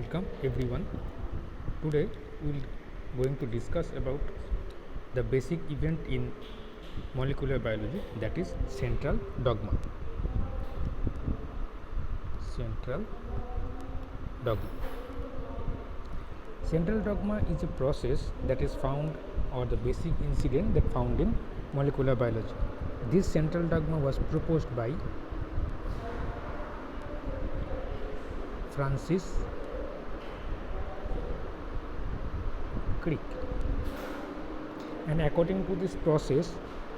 Welcome everyone. Today we will going to discuss about the basic event in molecular biology, that is central dogma. Central dogma. Central dogma is a process that is found, or the basic incident that found in molecular biology. This central dogma was proposed by Francis Crick, and according to this process,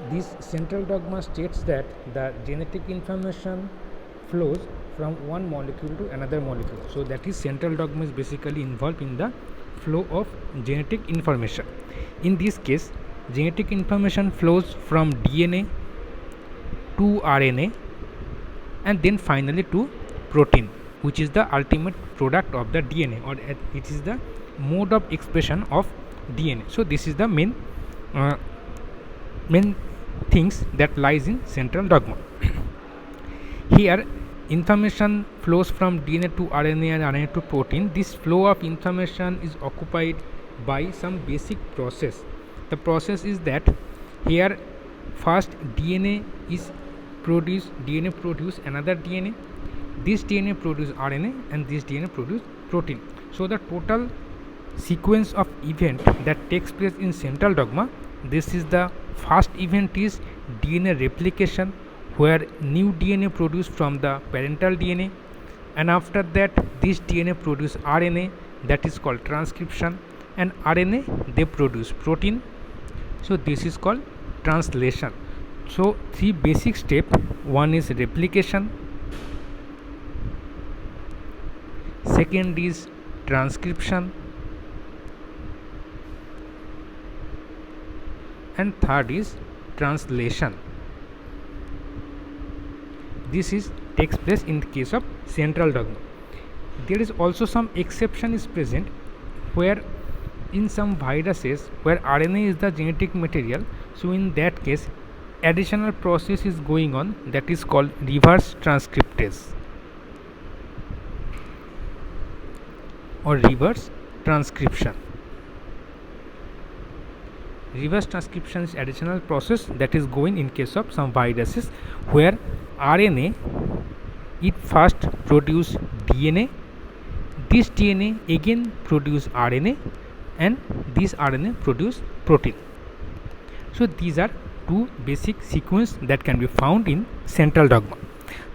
this central dogma states that the genetic information flows from one molecule to another molecule. So that is, central dogma is basically involved in the flow of genetic information. In this case, genetic information flows from DNA to RNA and then finally to protein, which is the ultimate product of the DNA, or it is the mode of expression of DNA. So this is the main things that lies in central dogma. Here information flows from DNA to RNA and RNA to protein. This flow of information is occupied by some basic process. The process is that here first DNA produce another DNA, this DNA produce RNA, and this DNA produce protein. So the total sequence of event that takes place in central dogma, this is the first event is DNA replication, where new DNA produced from the parental DNA, and after that this DNA produce RNA, that is called transcription, and RNA they produce protein. So this is called translation. So three basic steps: one is replication, second is transcription, and third is translation. This is takes place in the case of central dogma. There is also some exception is present, where in some viruses where RNA is the genetic material, so in that case additional process is going on, that is called reverse transcriptase or reverse transcription. Reverse transcription is additional process that is going in case of some viruses, where RNA it first produce DNA, this DNA again produce RNA, and this RNA produce protein. So these are two basic sequence that can be found in central dogma.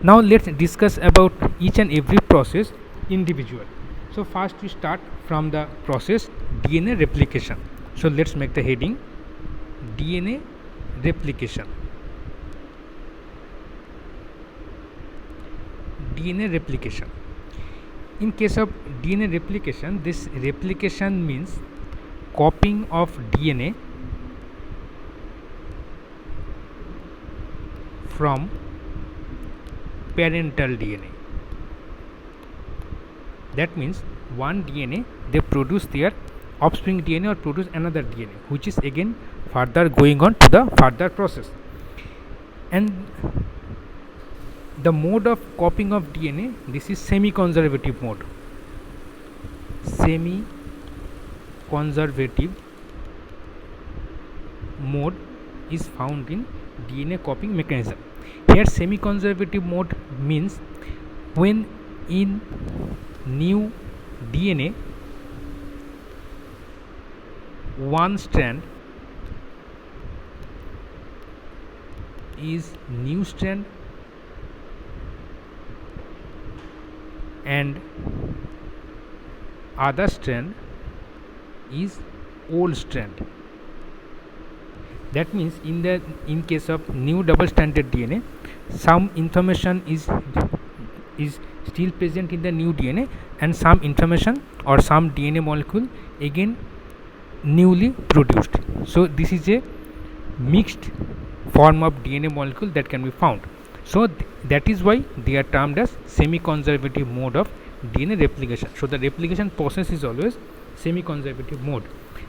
Now let's discuss about each and every process individually. So first we start from the process DNA replication. So let's make the heading DNA replication. DNA replication. In case of DNA replication, this replication means copying of DNA from parental DNA. That means one DNA they produce their offspring DNA or produce another DNA, which is again further going on to the further process. And the mode of copying of DNA, this is semi-conservative mode. Semi-conservative mode is found in DNA copying mechanism. Here semi-conservative mode means when in new DNA one strand is new strand and other strand is old strand. That means in case of new double stranded DNA, some information is still present in the new DNA, and some information or some DNA molecule again newly produced. So this is a mixed form of DNA molecule that can be found. So that is why they are termed as semi-conservative mode of DNA replication. So the replication process is always semi-conservative mode,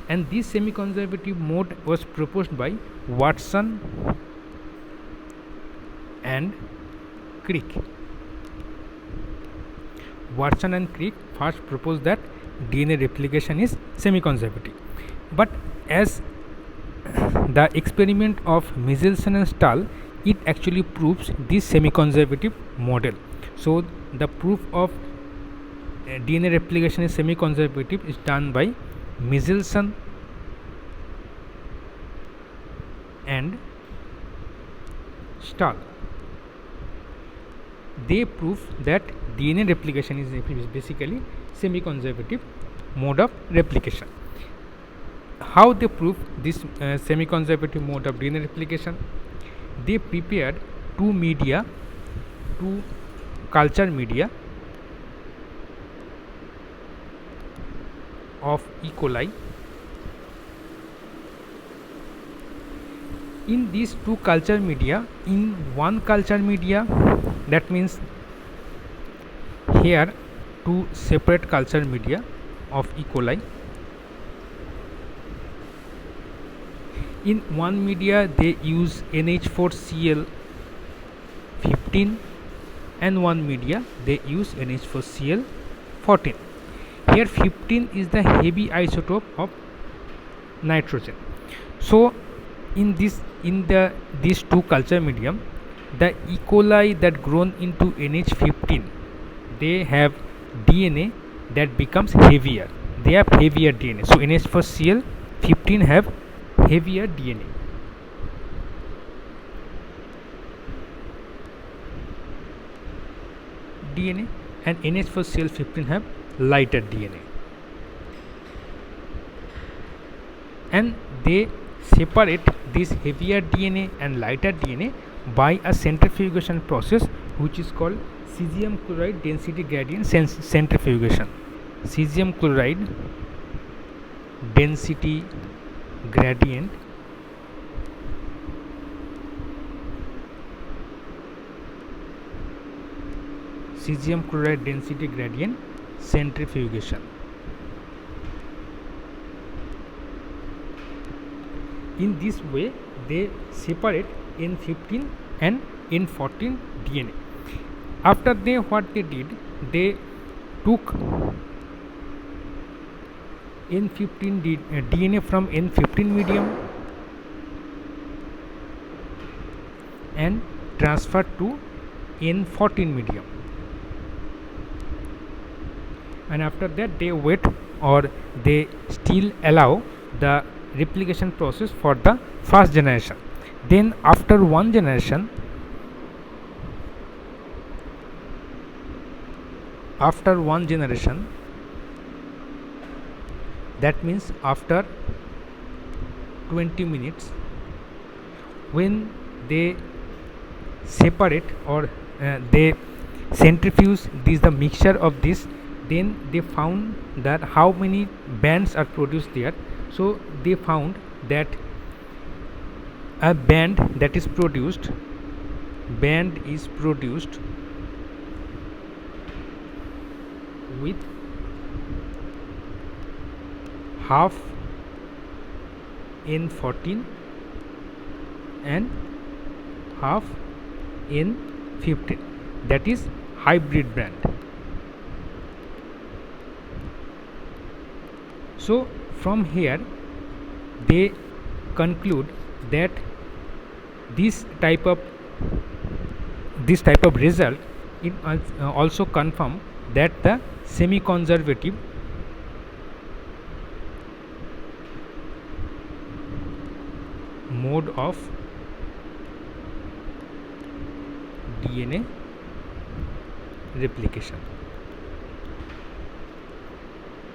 and this semi-conservative mode was proposed by Watson and Crick. Watson and Crick first proposed that DNA replication is semi-conservative. But as the experiment of Michelson and Stahl, it actually proves this semi-conservative model. So the proof of DNA replication is semi-conservative is done by Michelson and Stahl. They prove that DNA replication is basically semi-conservative mode of replication. How they prove this semi-conservative mode of DNA replication? They prepared two culture media of E. coli. In these two culture media, in one culture media, that means here two separate culture media of E. coli. In one media they use NH4Cl15 and one media they use NH4Cl14. Here 15 is the heavy isotope of nitrogen. So in these two culture medium, the E. coli that grown into NH15, they have DNA that becomes heavier. They have heavier DNA. So NH4Cl15 have heavier DNA. And NH4Cl15 have lighter DNA. And they separate this heavier DNA and lighter DNA by a centrifugation process which is called cesium chloride density gradient centrifugation. Cesium chloride density gradient centrifugation. In this way they separate N15 and N14 DNA. After what they did, they took N15 DNA from N15 medium and transferred to N14 medium, and after that they wait, or they still allow the replication process for the first generation. Then after one generation, that means after 20 minutes, when they separate or they centrifuge the mixture of this, then they found that how many bands are produced there. So they found that a band is produced with half N14 and half N15, that is hybrid band. So from here they conclude that this type of result, it also confirm that the semi-conservative mode of DNA replication.